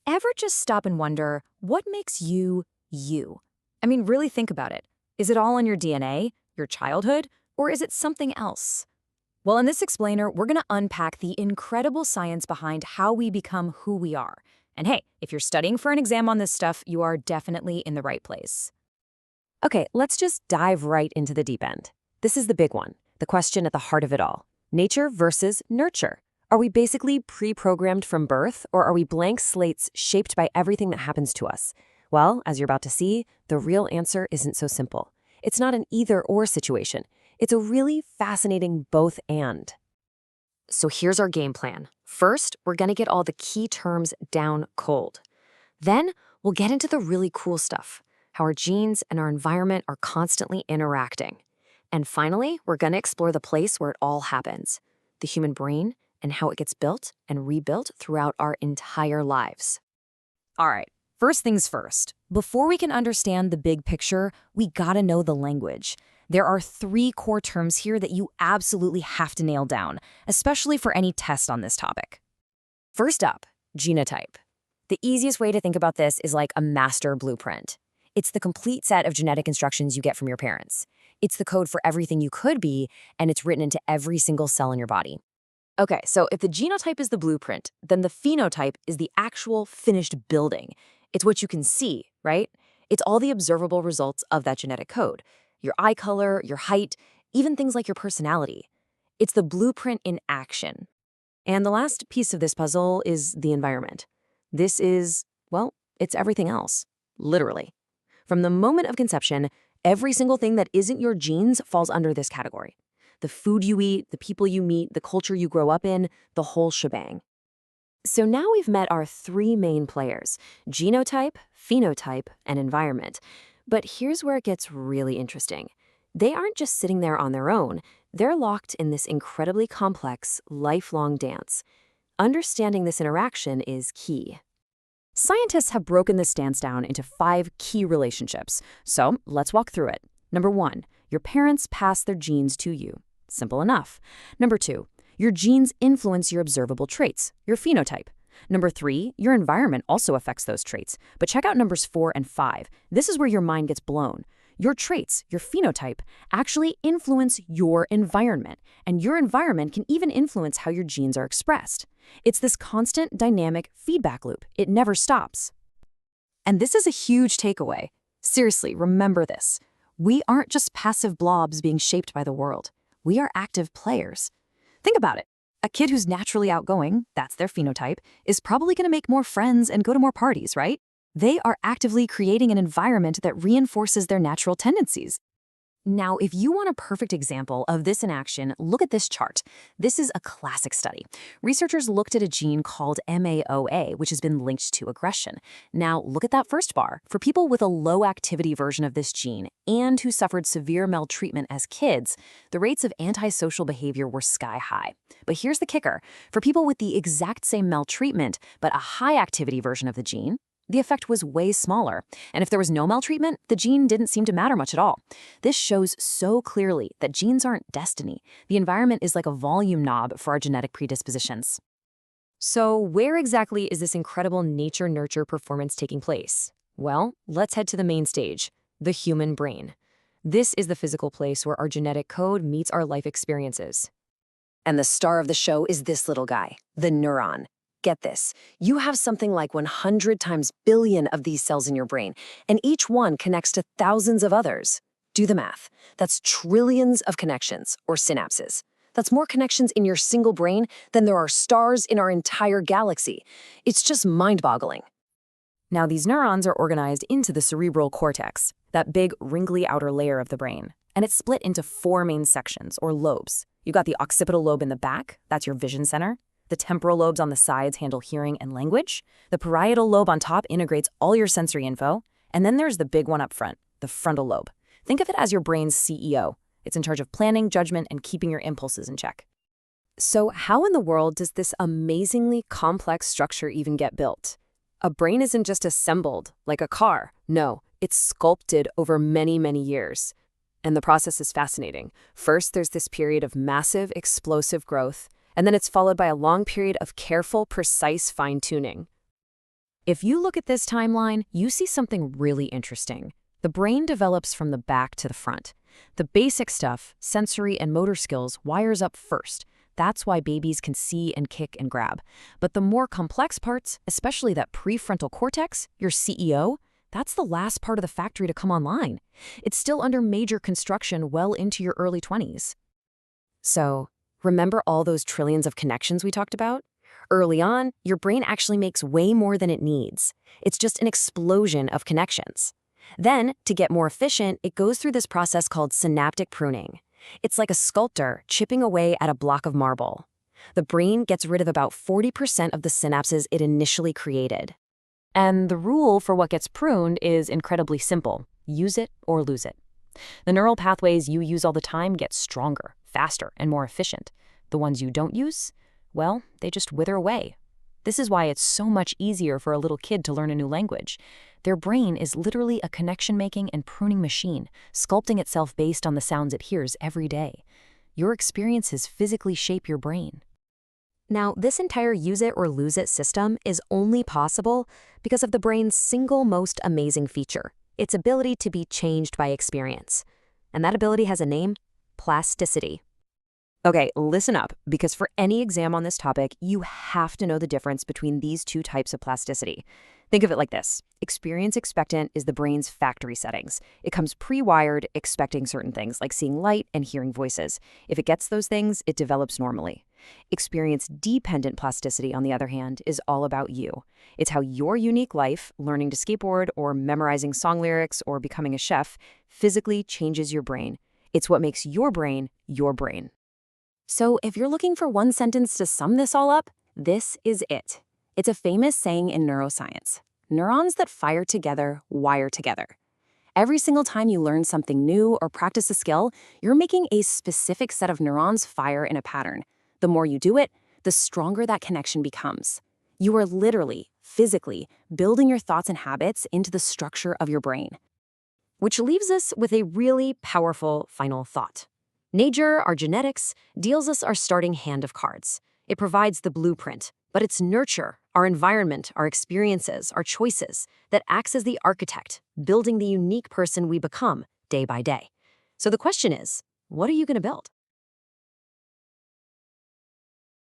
Ever just stop and wonder, what makes you, you? I mean, really think about it. Is it all in your DNA, your childhood, or is it something else? Well, in this explainer, we're going to unpack the incredible science behind how we become who we are. And hey, if you're studying for an exam on this stuff, you are definitely in the right place. Okay, let's just dive right into the deep end. This is the big one, the question at the heart of it all. Nature versus nurture. Are we basically pre-programmed from birth, or are we blank slates shaped by everything that happens to us? Well, as you're about to see, the real answer isn't so simple. It's not an either-or situation. It's a really fascinating both-and. So here's our game plan. First, we're going to get all the key terms down cold. Then, we'll get into the really cool stuff, how our genes and our environment are constantly interacting. And finally, we're going to explore the place where it all happens, the human brain, and how it gets built and rebuilt throughout our entire lives. All right, first things first. Before we can understand the big picture, we gotta know the language. There are 3 core terms here that you absolutely have to nail down, especially for any test on this topic. First up, genotype. The easiest way to think about this is like a master blueprint. It's the complete set of genetic instructions you get from your parents. It's the code for everything you could be, and it's written into every single cell in your body. Okay, so if the genotype is the blueprint, then the phenotype is the actual finished building. It's what you can see, right? It's all the observable results of that genetic code. Your eye color, your height, even things like your personality. It's the blueprint in action. And the last piece of this puzzle is the environment. This is, well, it's everything else, literally. From the moment of conception, every single thing that isn't your genes falls under this category. The food you eat, the people you meet, the culture you grow up in, the whole shebang. So now we've met our 3 main players, genotype, phenotype, and environment. But here's where it gets really interesting. They aren't just sitting there on their own. They're locked in this incredibly complex, lifelong dance. Understanding this interaction is key. Scientists have broken this dance down into 5 key relationships. So let's walk through it. Number 1, your parents pass their genes to you. Simple enough. Number 2, your genes influence your observable traits, your phenotype. Number 3, your environment also affects those traits. But check out numbers 4 and 5. This is where your mind gets blown. Your traits, your phenotype, actually influence your environment, and your environment can even influence how your genes are expressed. It's this constant dynamic feedback loop. It never stops. And this is a huge takeaway. Seriously, remember this. We aren't just passive blobs being shaped by the world. We are active players. Think about it. A kid who's naturally outgoing, that's their phenotype, is probably going to make more friends and go to more parties, right? They are actively creating an environment that reinforces their natural tendencies. Now, if you want a perfect example of this in action, look at this chart. This is a classic study. Researchers looked at a gene called MAOA, which has been linked to aggression. Now, look at that first bar. For people with a low-activity version of this gene and who suffered severe maltreatment as kids, the rates of antisocial behavior were sky-high. But here's the kicker. For people with the exact same maltreatment, but a high-activity version of the gene, the effect was way smaller. And if there was no maltreatment, the gene didn't seem to matter much at all. This shows so clearly that genes aren't destiny. The environment is like a volume knob for our genetic predispositions. So where exactly is this incredible nature-nurture performance taking place? Well, let's head to the main stage, the human brain. This is the physical place where our genetic code meets our life experiences. And the star of the show is this little guy, the neuron. Get this, you have something like 100 times billion of these cells in your brain, and each one connects to thousands of others. Do the math. That's trillions of connections, or synapses. That's more connections in your single brain than there are stars in our entire galaxy. It's just mind-boggling. Now, these neurons are organized into the cerebral cortex, that big, wrinkly outer layer of the brain, and it's split into 4 main sections, or lobes. You've got the occipital lobe in the back, that's your vision center. The temporal lobes on the sides handle hearing and language. The parietal lobe on top integrates all your sensory info. And then there's the big one up front, the frontal lobe. Think of it as your brain's CEO. It's in charge of planning, judgment, and keeping your impulses in check. So how in the world does this amazingly complex structure even get built? A brain isn't just assembled like a car. No, it's sculpted over many, many years. And the process is fascinating. First, there's this period of massive, explosive growth, and then it's followed by a long period of careful, precise fine-tuning. If you look at this timeline, you see something really interesting. The brain develops from the back to the front. The basic stuff, sensory and motor skills, wires up first. That's why babies can see and kick and grab. But the more complex parts, especially that prefrontal cortex, your CEO, that's the last part of the factory to come online. It's still under major construction well into your early 20s. So, remember all those trillions of connections we talked about? Early on, your brain actually makes way more than it needs. It's just an explosion of connections. Then, to get more efficient, it goes through this process called synaptic pruning. It's like a sculptor chipping away at a block of marble. The brain gets rid of about 40% of the synapses it initially created. And the rule for what gets pruned is incredibly simple. Use it or lose it. The neural pathways you use all the time get stronger, faster, and more efficient. The ones you don't use, well, they just wither away. This is why it's so much easier for a little kid to learn a new language. Their brain is literally a connection-making and pruning machine, sculpting itself based on the sounds it hears every day. Your experiences physically shape your brain. Now, this entire use it or lose it system is only possible because of the brain's single most amazing feature, its ability to be changed by experience. And that ability has a name: plasticity. Okay, listen up, because for any exam on this topic, you have to know the difference between these two types of plasticity. Think of it like this. Experience expectant is the brain's factory settings. It comes pre-wired, expecting certain things, like seeing light and hearing voices. If it gets those things, it develops normally. Experience-dependent plasticity, on the other hand, is all about you. It's how your unique life, learning to skateboard or memorizing song lyrics or becoming a chef, physically changes your brain. It's what makes your brain your brain. So if you're looking for one sentence to sum this all up, this is it. It's a famous saying in neuroscience. Neurons that fire together wire together. Every single time you learn something new or practice a skill, you're making a specific set of neurons fire in a pattern. The more you do it, the stronger that connection becomes. You are literally, physically, building your thoughts and habits into the structure of your brain. Which leaves us with a really powerful final thought. Nature, our genetics, deals us our starting hand of cards. It provides the blueprint, but it's nurture, our environment, our experiences, our choices, that acts as the architect, building the unique person we become day by day. So the question is, what are you going to build?